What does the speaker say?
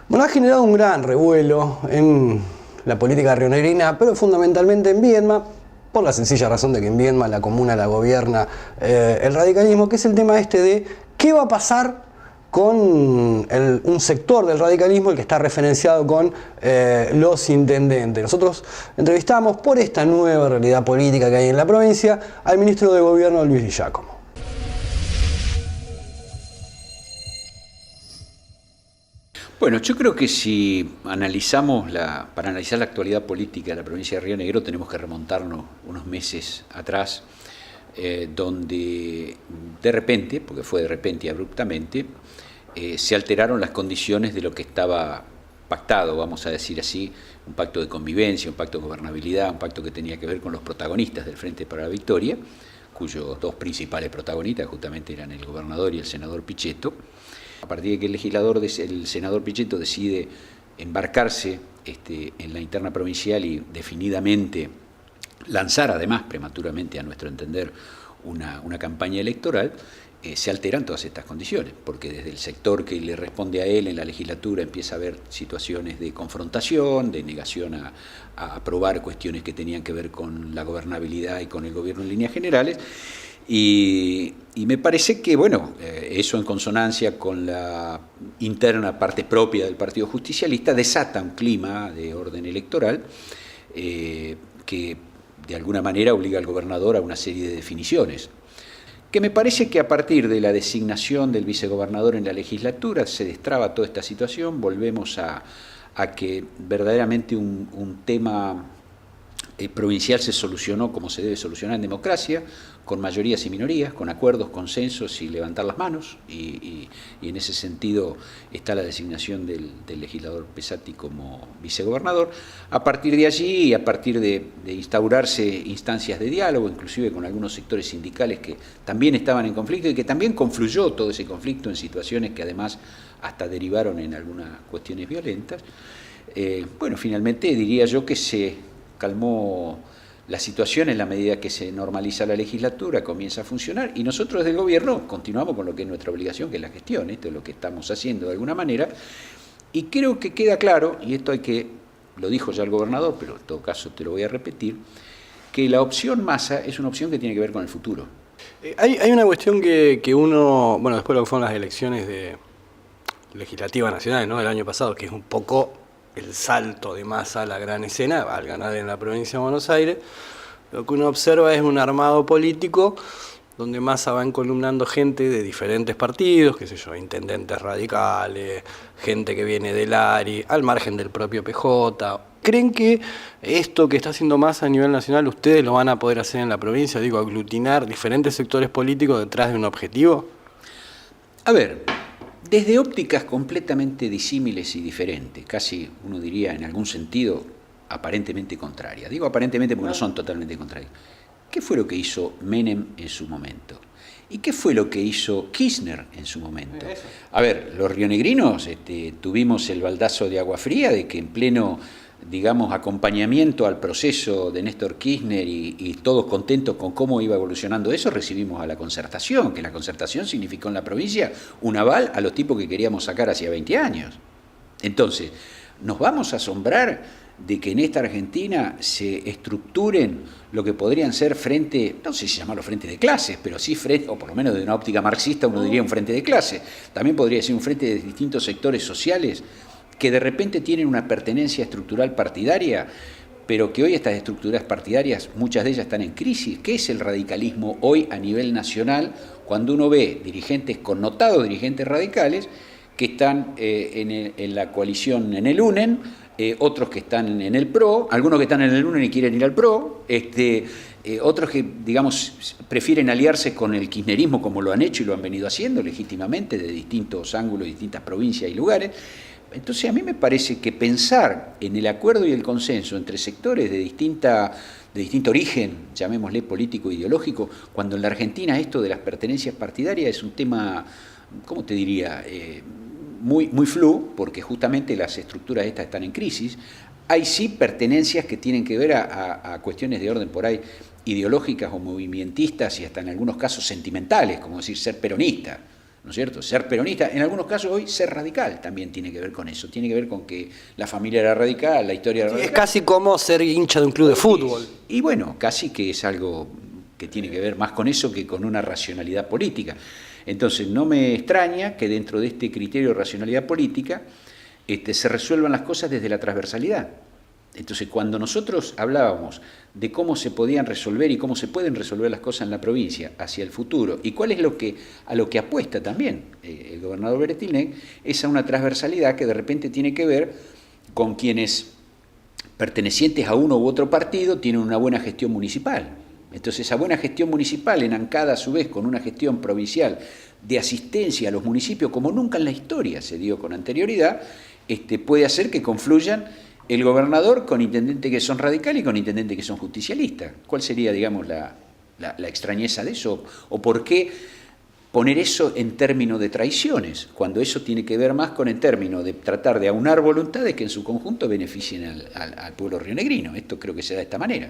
Bueno, ha generado un gran revuelo en la política rionegrina, pero fundamentalmente en Viedma, por la sencilla razón de que en Viedma la comuna la gobierna el radicalismo, que es el tema este de qué va a pasar con un sector del radicalismo, el que está referenciado con los intendentes. Nosotros entrevistamos por esta nueva realidad política que hay en la provincia al ministro de Gobierno Luis Di Giacomo. Bueno, yo creo que si analizamos para analizar la actualidad política de la provincia de Río Negro tenemos que remontarnos unos meses atrás, donde de repente, porque fue de repente y abruptamente, se alteraron las condiciones de lo que estaba pactado, vamos a decir así, un pacto de convivencia, un pacto de gobernabilidad, un pacto que tenía que ver con los protagonistas del Frente para la Victoria, cuyos dos principales protagonistas justamente eran el gobernador y el senador Pichetto. A partir de que el senador Pichetto decide embarcarse en la interna provincial y definidamente lanzar, además prematuramente a nuestro entender, una campaña electoral, se alteran todas estas condiciones, porque desde el sector que le responde a él en la legislatura empieza a haber situaciones de confrontación, de negación a aprobar cuestiones que tenían que ver con la gobernabilidad y con el gobierno en líneas generales. Y me parece que, bueno, eso en consonancia con la interna parte propia del Partido Justicialista desata un clima de orden electoral que de alguna manera obliga al gobernador a una serie de definiciones. Que me parece que a partir de la designación del vicegobernador en la legislatura se destraba toda esta situación, volvemos a que verdaderamente un tema provincial se solucionó como se debe solucionar en democracia, con mayorías y minorías, con acuerdos, consensos y levantar las manos, y en ese sentido está la designación del legislador Pesati como vicegobernador. A partir de allí y a partir de instaurarse instancias de diálogo, inclusive con algunos sectores sindicales que también estaban en conflicto y que también confluyó todo ese conflicto en situaciones que además hasta derivaron en algunas cuestiones violentas, bueno, finalmente diría yo que se calmó la situación en la medida que se normaliza la legislatura, comienza a funcionar, y nosotros desde el gobierno continuamos con lo que es nuestra obligación, que es la gestión. Esto es lo que estamos haciendo de alguna manera, y creo que queda claro, y esto lo dijo ya el gobernador, pero en todo caso te lo voy a repetir, que la opción Massa es una opción que tiene que ver con el futuro. Hay una cuestión que uno, bueno, después de lo que fueron las elecciones legislativas nacionales, ¿no?, del año pasado, que es un poco el salto de Massa a la gran escena, al ganar en la provincia de Buenos Aires, lo que uno observa es un armado político donde Massa va encolumnando gente de diferentes partidos, qué sé yo, intendentes radicales, gente que viene del ARI, al margen del propio PJ. ¿Creen que esto que está haciendo Massa a nivel nacional ustedes lo van a poder hacer en la provincia? Digo, aglutinar diferentes sectores políticos detrás de un objetivo. A ver, desde ópticas completamente disímiles y diferentes, casi uno diría en algún sentido aparentemente contrarias. Digo aparentemente porque no son totalmente contrarias. ¿Qué fue lo que hizo Menem en su momento? ¿Y qué fue lo que hizo Kirchner en su momento? A ver, los rionegrinos tuvimos el baldazo de agua fría de que en pleno, digamos, acompañamiento al proceso de Néstor Kirchner y todos contentos con cómo iba evolucionando eso, recibimos a la concertación, que la concertación significó en la provincia un aval a los tipos que queríamos sacar hacía 20 años. Entonces, ¿nos vamos a asombrar de que en esta Argentina se estructuren lo que podrían ser frente, no sé si llamarlo frente de clases, pero sí frente, o por lo menos de una óptica marxista uno diría un frente de clases, también podría ser un frente de distintos sectores sociales que de repente tienen una pertenencia estructural partidaria, pero que hoy estas estructuras partidarias, muchas de ellas están en crisis? ¿Qué es el radicalismo hoy a nivel nacional cuando uno ve dirigentes connotados, dirigentes radicales, que están en la coalición en el UNEN, otros que están en el PRO, algunos que están en el UNEN y quieren ir al PRO, otros que, digamos, prefieren aliarse con el kirchnerismo como lo han hecho y lo han venido haciendo legítimamente de distintos ángulos, distintas provincias y lugares? Entonces a mí me parece que pensar en el acuerdo y el consenso entre sectores de distinto origen, llamémosle político e ideológico, cuando en la Argentina esto de las pertenencias partidarias es un tema, ¿cómo te diría?, muy, muy flu, porque justamente las estructuras estas están en crisis. Hay sí pertenencias que tienen que ver a cuestiones de orden por ahí ideológicas o movimentistas y hasta en algunos casos sentimentales, como decir ser peronista. ¿no es cierto? Ser peronista, en algunos casos hoy ser radical también tiene que ver con eso, tiene que ver con que la familia era radical, la historia era radical. Es casi como ser hincha de un club de fútbol. Y bueno, casi que es algo que tiene que ver más con eso que con una racionalidad política. Entonces no me extraña que dentro de este criterio de racionalidad política se resuelvan las cosas desde la transversalidad. Entonces, cuando nosotros hablábamos de cómo se podían resolver y cómo se pueden resolver las cosas en la provincia hacia el futuro, y cuál es a lo que apuesta también el gobernador Beretilnec, es a una transversalidad que de repente tiene que ver con quienes, pertenecientes a uno u otro partido, tienen una buena gestión municipal. Entonces, esa buena gestión municipal, enancada a su vez con una gestión provincial de asistencia a los municipios, como nunca en la historia se dio con anterioridad, puede hacer que confluyan el gobernador con intendentes que son radicales y con intendentes que son justicialistas. ¿Cuál sería, digamos, la extrañeza de eso? ¿O por qué poner eso en términos de traiciones, cuando eso tiene que ver más con el término de tratar de aunar voluntades que en su conjunto beneficien al pueblo rionegrino? Esto creo que se da de esta manera.